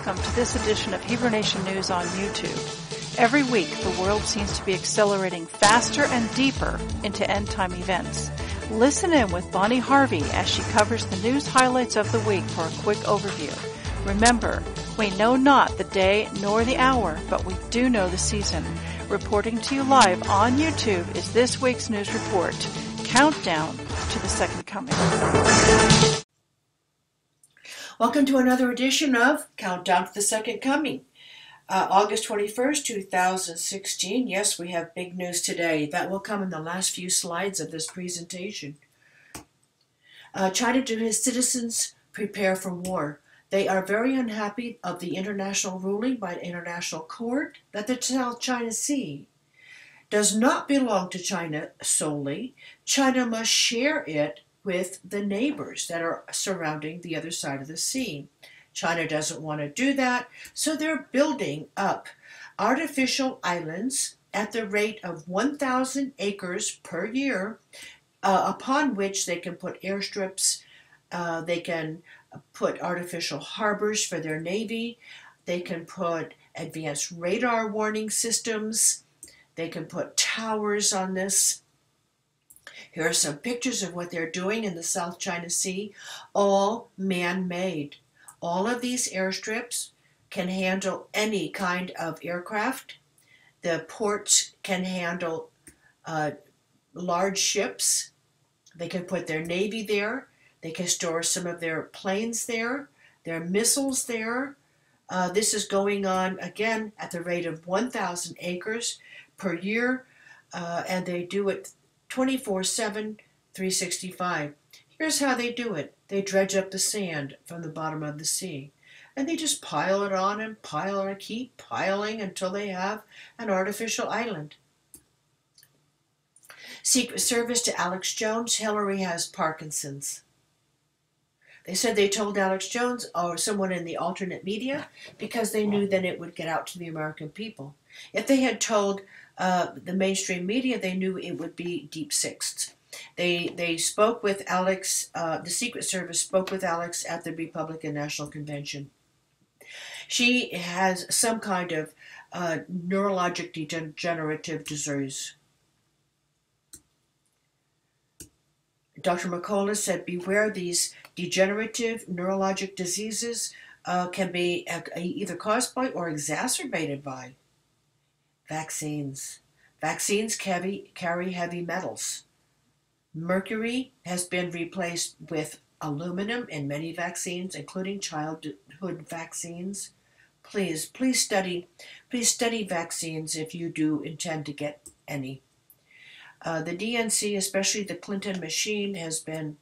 welcome to this edition of Hebrew Nation News on YouTube. Every week, the world seems to be accelerating faster and deeper into end-time events. Listen in with Bonnie Harvey as she covers the news highlights of the week for a quick overview. Remember, we know not the day nor the hour, but we do know the season. Reporting to you live on YouTube is this week's news report, Countdown to the Second Coming. Welcome to another edition of Countdown to the Second Coming. August 21st, 2016. Yes, we have big news today. That will come in the last few slides of this presentation. China to his citizens prepare for war. They are very unhappy of the international ruling by the International Court that the South China Sea does not belong to China solely. China must share it with the neighbors that are surrounding the other side of the sea. China doesn't want to do that, so they're building up artificial islands at the rate of 1,000 acres per year, upon which they can put airstrips, they can put artificial harbors for their navy, they can put advanced radar warning systems, they can put towers on this. Here are some pictures of what they're doing in the South China Sea, all man-made. All of these airstrips can handle any kind of aircraft. The ports can handle large ships. They can put their navy there. They can store some of their planes there, their missiles there. This is going on, again, at the rate of 1,000 acres per year, and they do it 24/7, 365. Here's how they do it. They dredge up the sand from the bottom of the sea, and they just pile it on and pile and keep piling until they have an artificial island. Secret Service to Alex Jones. Hillary has Parkinson's. They said they told Alex Jones or someone in the alternate media because they knew then it would get out to the American people. If they had told the mainstream media, they knew it would be deep sixed. They spoke with Alex, the Secret Service spoke with Alex at the Republican National Convention. She has some kind of neurologic degenerative disease. Dr. McCullough said, beware, these degenerative neurologic diseases can be either caused by or exacerbated by vaccines. Vaccines carry heavy metals. Mercury has been replaced with aluminum in many vaccines, including childhood vaccines. Please study vaccines if you do intend to get any. The DNC, especially the Clinton machine, has been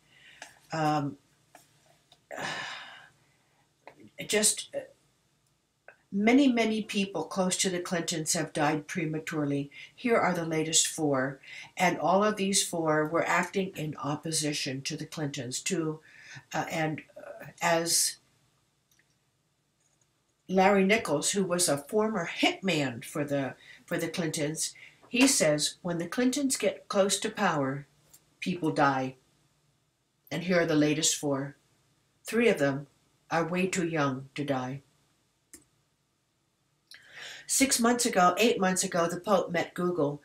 many people close to the Clintons have died prematurely. Here are the latest four, and all of these four were acting in opposition to the Clintons. As Larry Nichols, who was a former hitman for the Clintons, he says, when the Clintons get close to power, people die. And here are the latest four. 3 of them are way too young to die. 8 months ago, the Pope met Google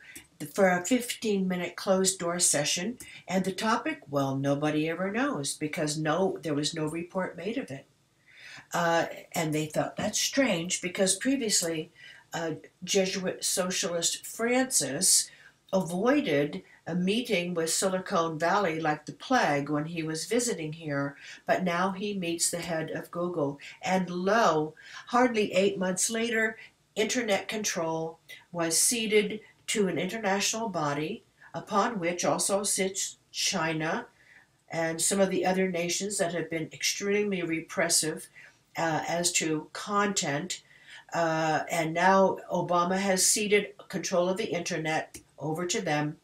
for a 15-minute closed-door session, and the topic, well, nobody ever knows because there was no report made of it. And they thought that's strange because previously Jesuit socialist Francis avoided a meeting with Silicon Valley like the plague when he was visiting here, but now he meets the head of Google. And lo, hardly 8 months later, Internet control was ceded to an international body upon which also sits China and some of the other nations that have been extremely repressive as to content. And now Obama has ceded control of the Internet over to them.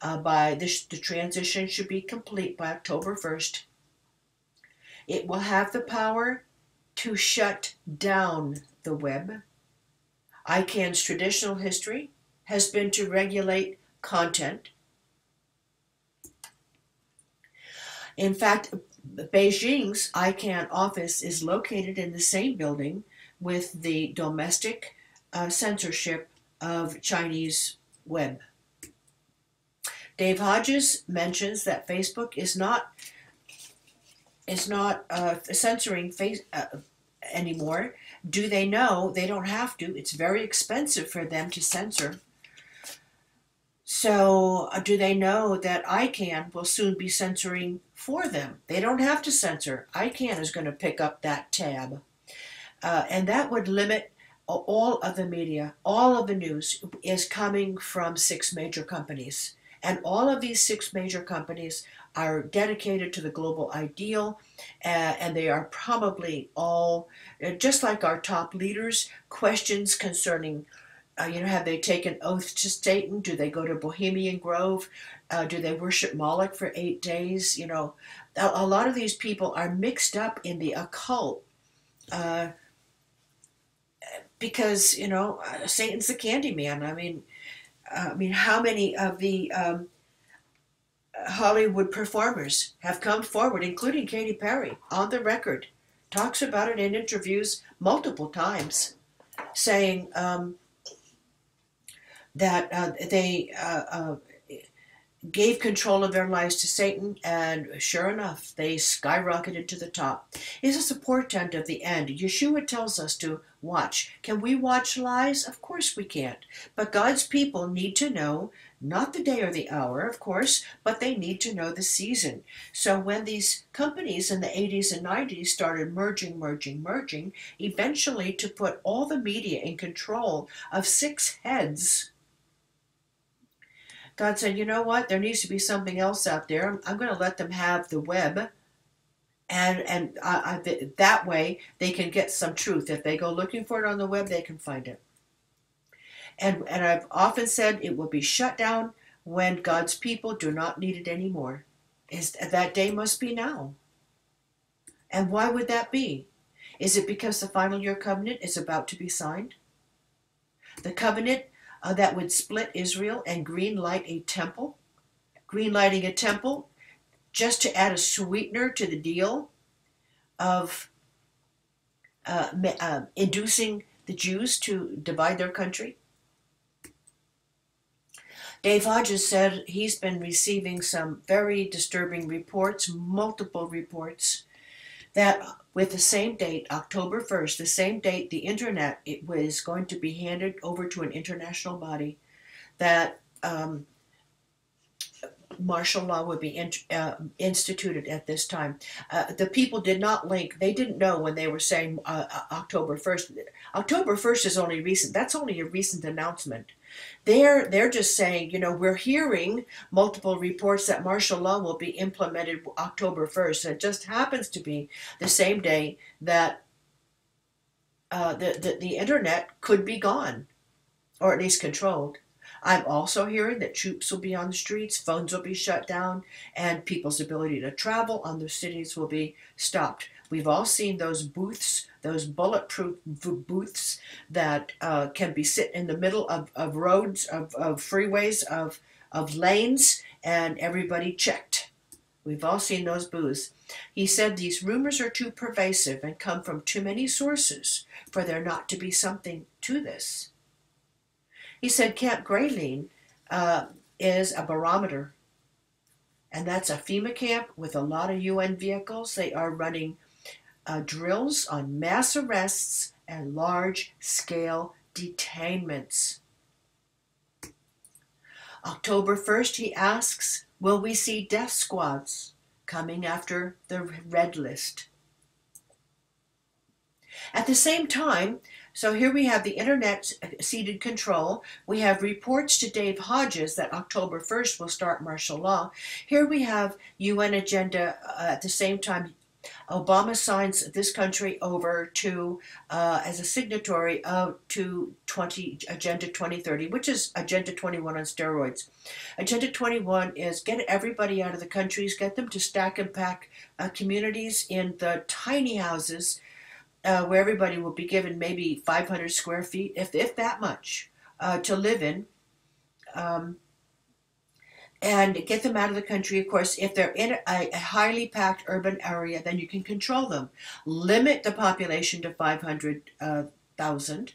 The transition should be complete by October 1st. It will have the power to shut down the web. ICANN's traditional history has been to regulate content. In fact, Beijing's ICANN office is located in the same building with the domestic censorship of Chinese web. Dave Hodges mentions that Facebook is not censoring anymore. Do they know they don't have to? It's very expensive for them to censor. So do they know that ICANN will soon be censoring for them? They don't have to censor. ICANN is going to pick up that tab. And that would limit all of the media. All of the news is coming from 6 major companies. And all of these 6 major companies are dedicated to the global ideal, and they are probably all, just like our top leaders, questions concerning, have they taken oath to Satan? Do they go to Bohemian Grove? Do they worship Moloch for 8 days? A lot of these people are mixed up in the occult because, Satan's the candy man. I mean, how many of the Hollywood performers have come forward, including Katy Perry, on the record, talks about it in interviews multiple times, saying that they gave control of their lives to Satan, and sure enough, they skyrocketed to the top. Is this a portent of the end? Yeshua tells us to watch. Can we watch lies? Of course we can't. But God's people need to know, not the day or the hour, of course, but they need to know the season. So when these companies in the 80s and 90s started merging, eventually to put all the media in control of 6 heads, God said, you know what? There needs to be something else out there. I'm going to let them have the web, and that way they can get some truth. If they go looking for it on the web, they can find it. And I've often said it will be shut down when God's people do not need it anymore. That day must be now. And why would that be? Is it because the final year covenant is about to be signed? The covenant that would split Israel and greenlight a temple, greenlighting a temple just to add a sweetener to the deal of inducing the Jews to divide their country. Dave Hodges said he's been receiving some very disturbing reports, multiple reports, that with the same date, October 1st, the same date the internet was going to be handed over to an international body, that martial law would be instituted at this time. The people did not link. They didn't know when they were saying October 1st. October 1st is only recent. That's only a recent announcement. They're just saying, we're hearing multiple reports that martial law will be implemented October 1st. And it just happens to be the same day that the internet could be gone, or at least controlled. I'm also hearing that troops will be on the streets, phones will be shut down, and people's ability to travel on the cities will be stopped. We've all seen those booths, those bulletproof booths that can be sit in the middle of roads, of freeways, of lanes, and everybody checked. We've all seen those booths. He said these rumors are too pervasive and come from too many sources for there not to be something to this. He said Camp Grayling is a barometer, and that's a FEMA camp with a lot of UN vehicles. They are running drills on mass arrests and large-scale detainments. October 1st, he asks, will we see death squads coming after the red list? At the same time, so here we have the internet ceded control. We have reports to Dave Hodges that October 1st will start martial law. Here we have UN agenda at the same time. Obama signs this country over to as a signatory to Agenda 2030, which is Agenda 21 on steroids. Agenda 21 is get everybody out of the countries, get them to stack and pack communities in the tiny houses where everybody will be given maybe 500 square feet, if that much, to live in. And get them out of the country. Of course, if they're in a highly packed urban area, then you can control them. Limit the population to 500 100,000,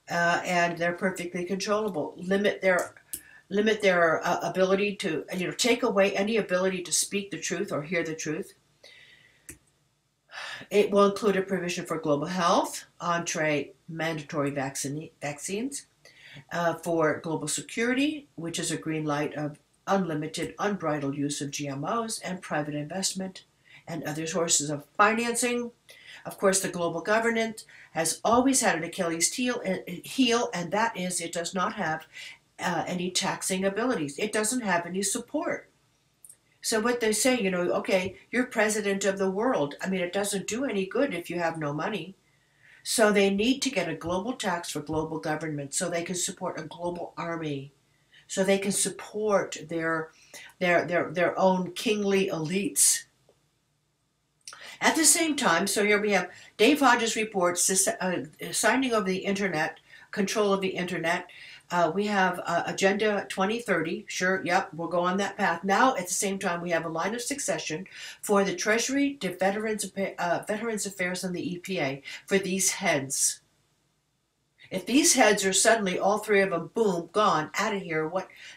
and they're perfectly controllable. Limit their ability to, take away any ability to speak the truth or hear the truth. It will include a provision for global health, entree mandatory vaccines, for global security, which is a green light of unlimited, unbridled use of GMOs and private investment and other sources of financing. Of course, the global governance has always had an Achilles heel, and that is it does not have any taxing abilities. It doesn't have any support. So what they say, okay, you're president of the world. I mean, it doesn't do any good if you have no money. So they need to get a global tax for global government so they can support a global army, so they can support their own kingly elites. At the same time, so here we have Dave Hodges reports signing over the internet, control of the internet. We have Agenda 2030. Sure, yep, we'll go on that path. Now, at the same time, we have a line of succession for the Treasury, the Veterans Affairs, and the EPA for these heads. If these heads are suddenly, all three of them, boom, gone, out of here,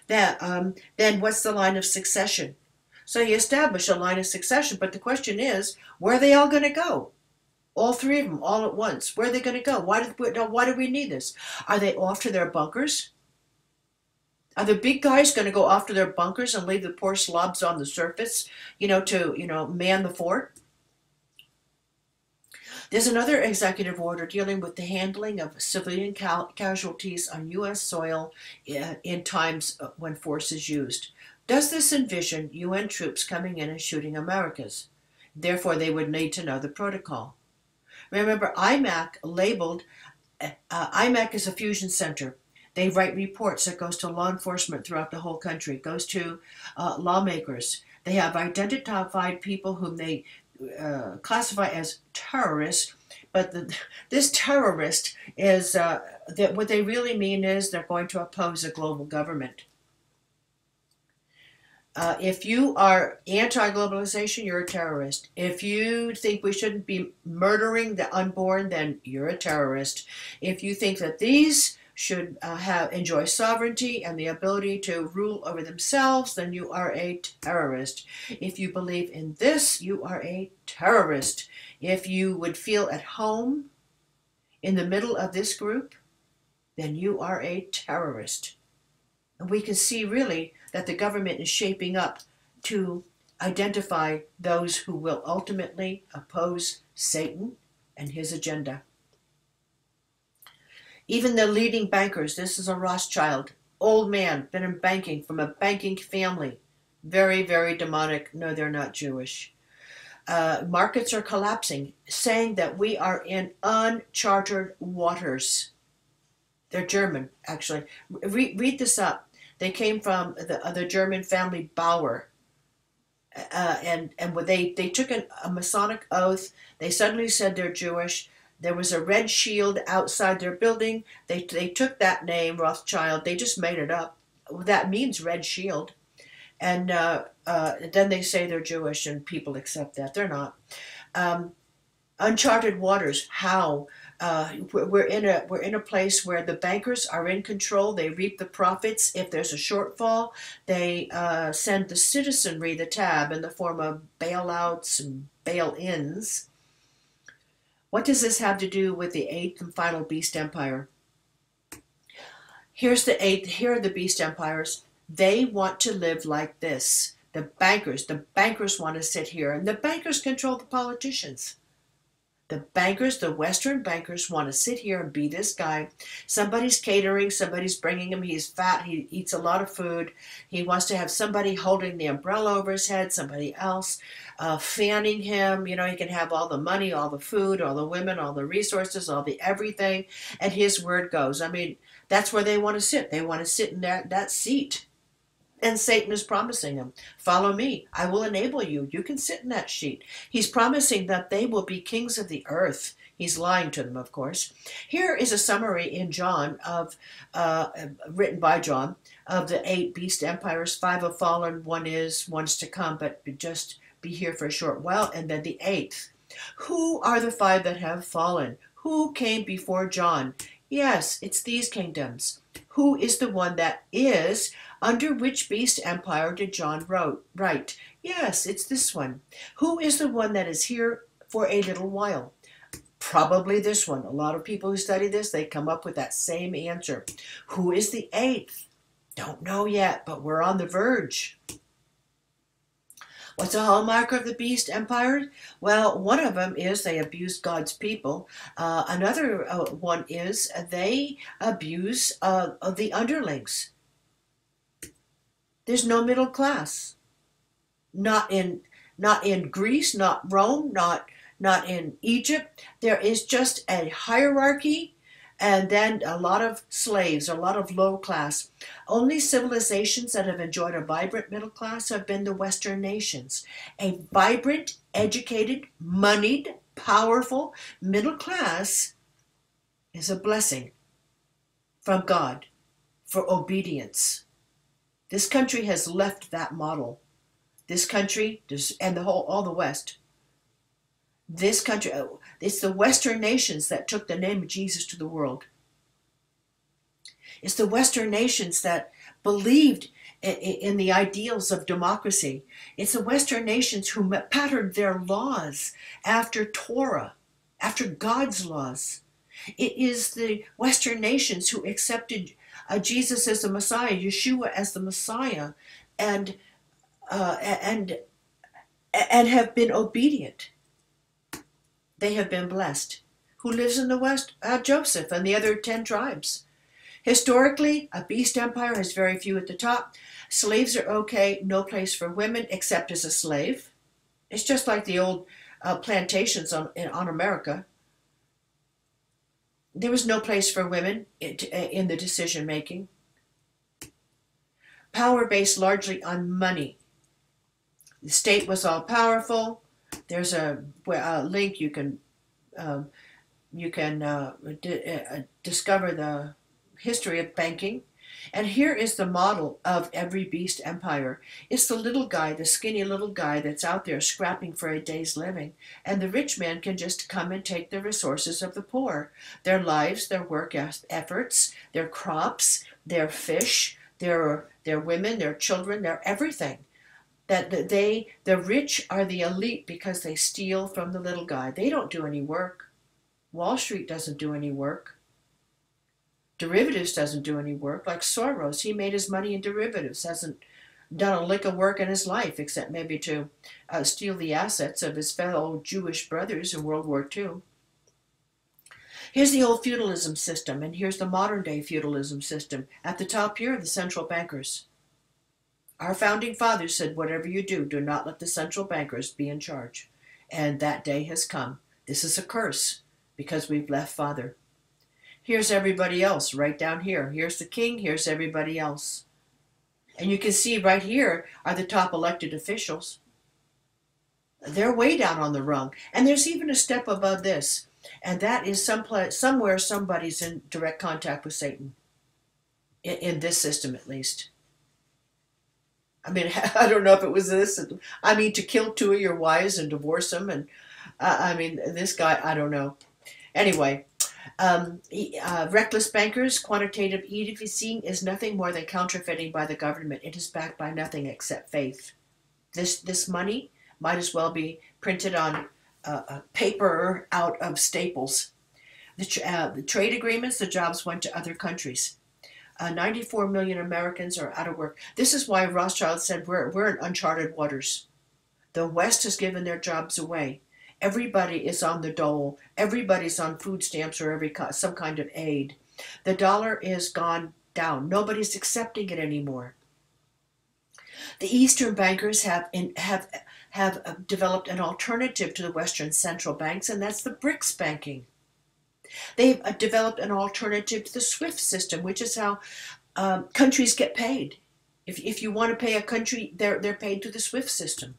then what's the line of succession? So you establish a line of succession, but the question is, where are they all going to go? All three of them, all at once. Where are they going to go? Why do we need this? Are they off to their bunkers? Are the big guys going to go off to their bunkers and leave the poor slobs on the surface, to man the fort? There's another executive order dealing with the handling of civilian casualties on U.S. soil in times when force is used. Does this envision UN troops coming in and shooting Americans? Therefore, they would need to know the protocol. Remember, IMAC labeled, IMAC is a fusion center. They write reports that goes to law enforcement throughout the whole country, goes to lawmakers. They have identified people whom they classify as terrorists, but this terrorist is, that what they really mean is they're going to oppose a global government. If you are anti-globalization, you're a terrorist. If you think we shouldn't be murdering the unborn, then you're a terrorist. If you think that these should enjoy sovereignty and the ability to rule over themselves, then you are a terrorist. If you believe in this, you are a terrorist. If you would feel at home in the middle of this group, then you are a terrorist. And we can see really that the government is shaping up to identify those who will ultimately oppose Satan and his agenda. Even the leading bankers, this is a Rothschild, old man, been in banking, from a banking family. Very, very demonic. No, they're not Jewish. Markets are collapsing, saying that we are in uncharted waters. They're German, actually. Read this up. They came from the German family Bauer, and they took a Masonic oath. They suddenly said they're Jewish. There was a red shield outside their building. They took that name, Rothschild. They just made it up. That means red shield. And then they say they're Jewish, and people accept that. They're not. Uncharted waters. How? We're in a place where the bankers are in control. They reap the profits. If there's a shortfall, they send the citizenry the tab in the form of bailouts and bail-ins. What does this have to do with the eighth and final beast empire? Here's the eighth. Here are the beast empires. They want to live like this. The bankers want to sit here, and the bankers control the politicians. The bankers, the Western bankers, want to sit here and be this guy. Somebody's catering, somebody's bringing him. He's fat, he eats a lot of food. He wants to have somebody holding the umbrella over his head, somebody else fanning him. He can have all the money, all the food, all the women, all the resources, all the everything, and his word goes. I mean, that's where they want to sit. They want to sit in that seat. And Satan is promising them, follow me, I will enable you. You can sit in that seat. He's promising that they will be kings of the earth. He's lying to them, of course. Here is a summary in John written by John, of the 8 beast empires. 5 have fallen, 1 is, 1's to come, but just be here for a short while. And then the 8th. Who are the 5 that have fallen? Who came before John? Yes, it's these kingdoms. Who is the one that is? Under which beast empire did John write? Yes, it's this one. Who is the one that is here for a little while? Probably this one. A lot of people who study this, they come up with that same answer. Who is the eighth? Don't know yet, but we're on the verge. What's a hallmark of the beast empire? Well, one of them is they abuse God's people. Another one is they abuse the underlings. There's no middle class. Not in Greece, not Rome, not in Egypt. There is just a hierarchy, and then a lot of slaves, a lot of low class. Only civilizations that have enjoyed a vibrant middle class have been the Western nations. A vibrant, educated, moneyed, powerful middle class is a blessing from God for obedience. This country has left that model. This country, and all the West, this country, it's the Western nations that took the name of Jesus to the world. It's the Western nations that believed in the ideals of democracy. It's the Western nations who patterned their laws after Torah, after God's laws. It is the Western nations who accepted Jesus as the Messiah, Yeshua as the Messiah, and have been obedient. They have been blessed. Who lives in the West? Joseph and the other 10 tribes. Historically, a beast empire has very few at the top. Slaves are okay, no place for women except as a slave. It's just like the old plantations on America. There was no place for women in the decision making. Power based largely on money. The state was all powerful. There's a link you can discover the history of banking. And here is the model of every beast empire. It's the little guy, the skinny little guy that's out there scrapping for a day's living. And the rich man can just come and take the resources of the poor. Their lives, their work efforts, their crops, their fish, their women, their children, their everything. That the rich are the elite because they steal from the little guy. They don't do any work. Wall Street doesn't do any work. Derivatives doesn't do any work. Like Soros, he made his money in derivatives, hasn't done a lick of work in his life except maybe to steal the assets of his fellow Jewish brothers in World War II. Here's the old feudalism system, and here's the modern day feudalism system. At the top here are the central bankers. Our founding fathers said, whatever you do, do not let the central bankers be in charge. And that day has come. This is a curse because we've left Father. Here's everybody else right down here. Here's the king. Here's everybody else. And you can see right here are the top elected officials. They're way down on the rung. And there's even a step above this. And that is somewhere somebody's in direct contact with Satan. In this system, at least. I mean, I don't know if it was this. I mean, to kill 2 of your wives and divorce them. And I mean, this guy, I don't know. Anyway, reckless bankers, quantitative easing is nothing more than counterfeiting by the government. It is backed by nothing except faith. This money might as well be printed on paper out of Staples. The trade agreements, the jobs went to other countries. 94 million Americans are out of work. This is why Rothschild said we're in uncharted waters. The West has given their jobs away. Everybody is on the dole. Everybody's on food stamps or some kind of aid. The dollar is gone down. Nobody's accepting it anymore. The Eastern bankers have developed an alternative to the Western central banks, and that's the BRICS banking. They've developed an alternative to the SWIFT system, which is how countries get paid. If you want to pay a country, they're paid through the SWIFT system.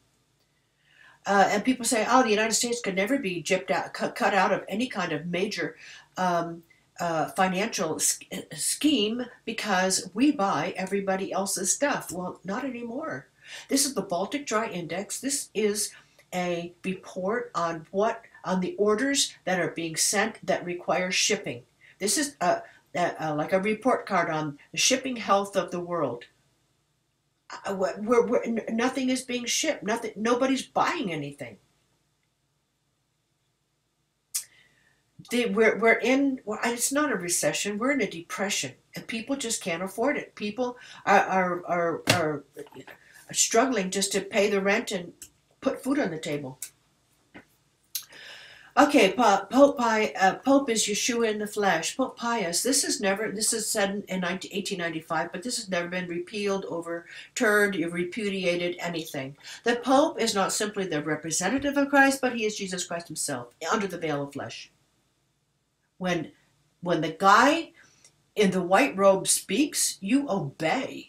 And people say, oh, the United States could never be cut out of any kind of major financial scheme because we buy everybody else's stuff. Well, not anymore. This is the Baltic Dry Index. This is a report on what on the orders that are being sent that require shipping. This is like a report card on the shipping health of the world. Nothing is being shipped. Nobody's buying anything. We're in. Well, it's not a recession. We're in a depression, and people just can't afford it. People are struggling just to pay the rent and put food on the table. Okay, Pope is Yeshua in the flesh. Pope Pius. This is said in 1895, but this has never been repealed, overturned, repudiated, anything. The Pope is not simply the representative of Christ, but he is Jesus Christ himself, under the veil of flesh. When the guy in the white robe speaks, you obey.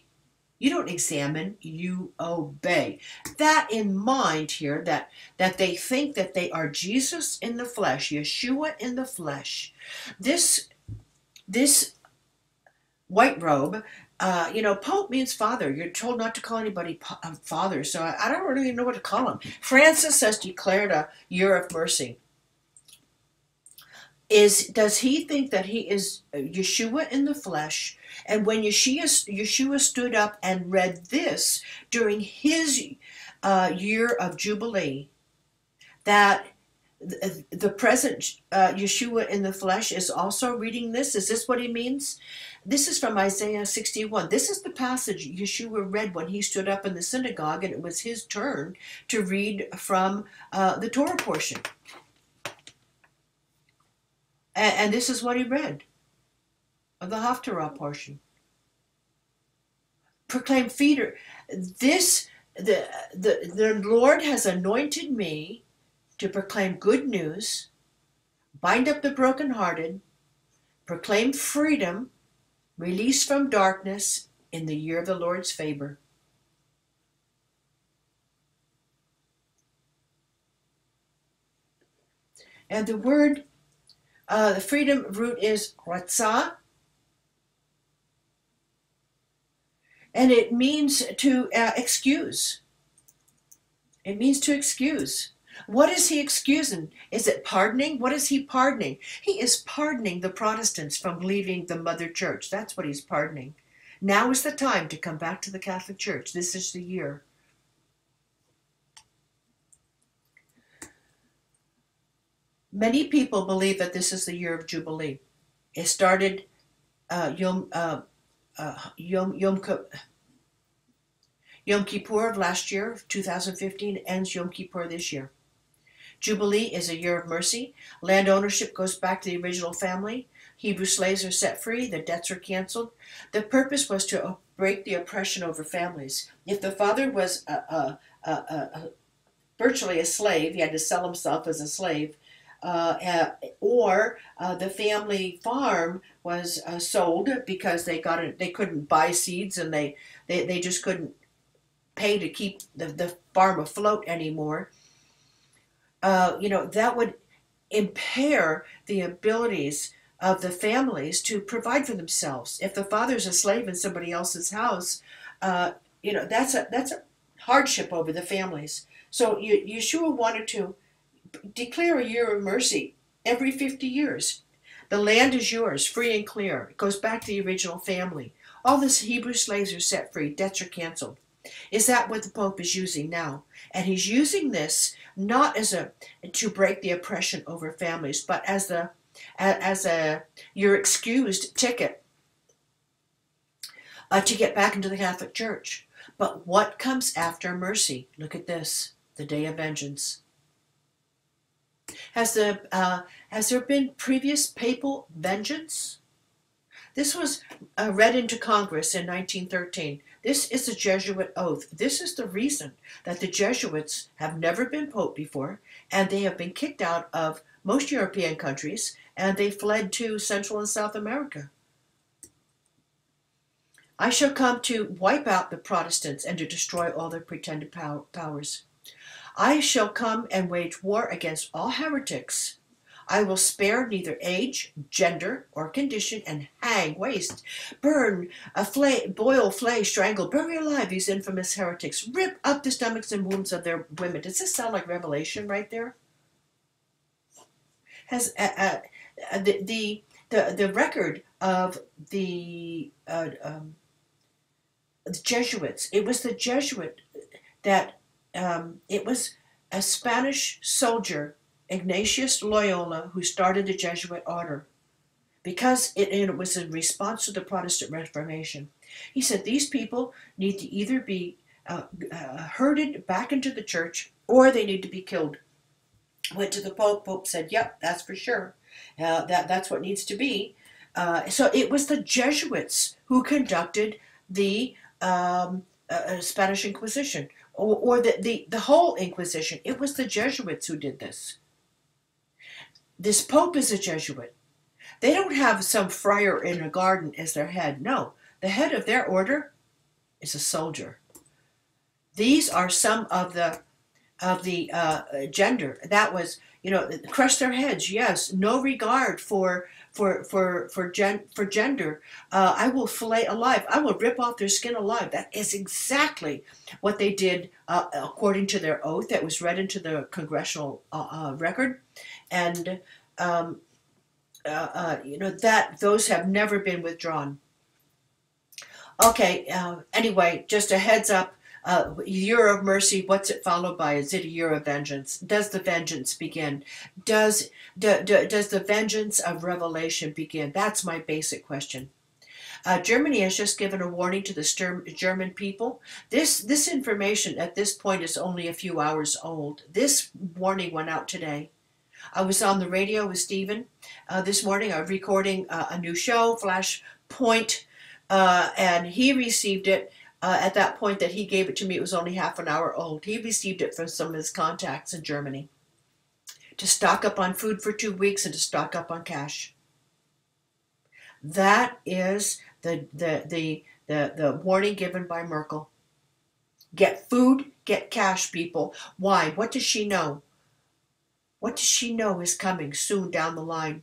You don't examine, you obey. That in mind here, that they think that they are Jesus in the flesh, Yeshua in the flesh. This white robe, Pope means father. You're told not to call anybody father, so I don't really know what to call him. Francis has declared a year of mercy. Does he think that he is Yeshua in the flesh? And when Yeshua stood up and read this during his year of Jubilee, that the present Yeshua in the flesh is also reading this? Is this what he means? This is from Isaiah 61. This is the passage Yeshua read when he stood up in the synagogue, and it was his turn to read from the Torah portion. And this is what he read of the Haftarah portion. Proclaim feeder. The Lord has anointed me to proclaim good news, bind up the brokenhearted, proclaim freedom, release from darkness in the year of the Lord's favor. And the word the freedom root is ratzah, and it means to excuse. It means to excuse. What is he excusing? Is it pardoning? What is he pardoning? He is pardoning the Protestants from leaving the Mother Church. That's what he's pardoning. Now is the time to come back to the Catholic Church. This is the year. Many people believe that this is the year of Jubilee. It started Yom Kippur of last year, 2015, ends Yom Kippur this year. Jubilee is a year of mercy. Land ownership goes back to the original family. Hebrew slaves are set free. The debts are canceled. The purpose was to break the oppression over families. If the father was virtually a slave, he had to sell himself as a slave, or the family farm was sold because they couldn't buy seeds, and they just couldn't pay to keep the farm afloat anymore. That would impair the abilities of the families to provide for themselves. If the father's a slave in somebody else's house, that's a hardship over the families. So Yeshua wanted to declare a year of mercy every 50 years. The land is yours, free and clear. It goes back to the original family. All the Hebrew slaves are set free. Debts are canceled. Is that what the Pope is using now? And he's using this not to break the oppression over families, but as a you're excused ticket to get back into the Catholic Church. But what comes after mercy? Look at this: the day of vengeance. Has there been previous papal vengeance? This was read into Congress in 1913. This is a Jesuit oath. This is the reason that the Jesuits have never been pope before, and they have been kicked out of most European countries, and they fled to Central and South America. I shall come to wipe out the Protestants and to destroy all their pretended powers. I shall come and wage war against all heretics. I will spare neither age, gender, or condition, and hang, waste, burn, boil, flay, strangle, bury alive these infamous heretics, rip up the stomachs and wombs of their women. Does this sound like Revelation right there? has the record of the Jesuits. It was the Jesuit that it was a Spanish soldier, Ignatius Loyola, who started the Jesuit order because it was in response to the Protestant Reformation. He said these people need to either be herded back into the church or they need to be killed. Went to the Pope. Pope said, "Yep, that's for sure. That's what needs to be." So it was the Jesuits who conducted the Spanish Inquisition, or the whole Inquisition. It was the Jesuits who did this. This Pope is a Jesuit. They don't have some friar in a garden as their head. No, the head of their order is a soldier. These are some of the gender that was, crush their heads. Yes, no regard for gender. I will fillet alive. I will rip off their skin alive. That is exactly what they did according to their oath that was read into the congressional record, and that those have never been withdrawn. Okay. Anyway, just a heads up. Year of mercy, what's it followed by? Is it a year of vengeance? Does the vengeance begin? Does the vengeance of Revelation begin? That's my basic question. Germany has just given a warning to the German people. This information at this point is only a few hours old. This warning went out today. I was on the radio with Stephen this morning. I'm recording a new show, Flashpoint, and he received it. At that point that he gave it to me, it was only half an hour old. He received it from some of his contacts in Germany to stock up on food for 2 weeks and to stock up on cash. That is the warning given by Merkel. Get food, get cash, people. Why? What does she know? What does she know is coming soon down the line?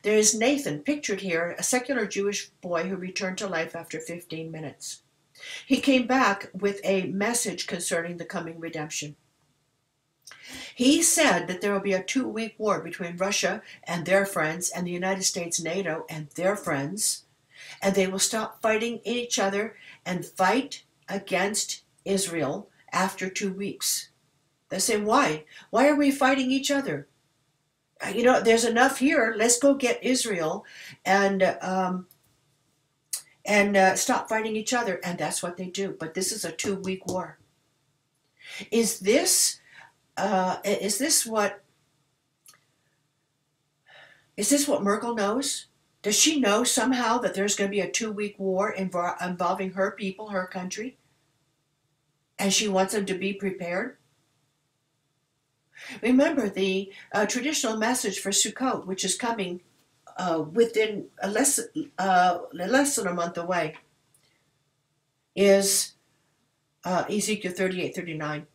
There is Nathan, pictured here, a secular Jewish boy who returned to life after 15 minutes. He came back with a message concerning the coming redemption. He said that there will be a 2-week war between Russia and their friends and the United States, NATO, and their friends, and they will stop fighting each other and fight against Israel after 2 weeks. They say, why? Why are we fighting each other? There's enough here. Let's go get Israel and stop fighting each other. And that's what they do. But this is a 2-week war. Is this what Merkel knows? Does she know somehow that there's going to be a 2-week war involving her people, her country? And she wants them to be prepared? Remember the traditional message for Sukkot, which is coming within less than a month away, is Ezekiel 38:39.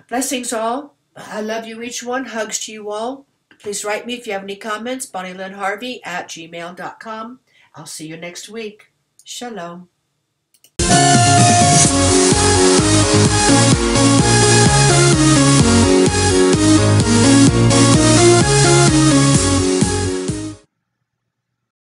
Blessings all. I love you each one. Hugs to you all. Please write me if you have any comments. BonnieLynnHarvey@gmail.com. I'll see you next week. Shalom.